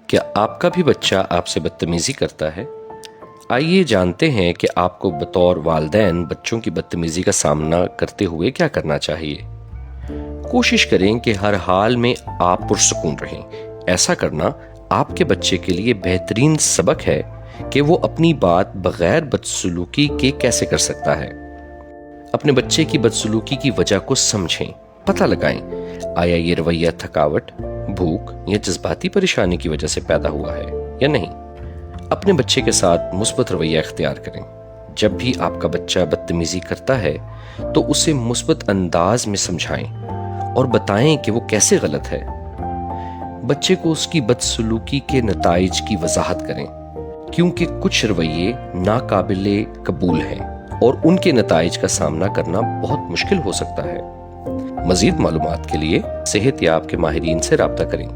क्या आपका भी बच्चा आपसे बदतमीजी करता है? आइए जानते हैं कि आपको बतौर वालिदैन बच्चों की बदतमीजी का सामना करते हुए क्या करना चाहिए। कोशिश करें कि हर हाल में आप पुरसुकून रहें। ऐसा करना आपके बच्चे के लिए बेहतरीन सबक है कि वो अपनी बात बगैर बदसलूकी के कैसे कर सकता है। अपने बच्चे की बदसलूकी की वजह को समझें, पता लगाएं, आया ये रवैया थकावट, भूख या जज्बाती परेशानी की वजह से पैदा हुआ है या नहीं। अपने बच्चे के साथ मुस्बत रवैया इख्तियार करें। जब भी आपका बच्चा बदतमीजी करता है तो उसे मुस्बत अंदाज में समझाएं और बताएं कि वो कैसे गलत है। बच्चे को उसकी बदसलूकी के नताइज की वजाहत करें, क्योंकि कुछ रवैये नाकाबिले कबूल हैं और उनके नताइज का सामना करना बहुत मुश्किल हो सकता है। मजीद मालूमात के लिए सेहत या आपके माहिरीन से राब्ता करें।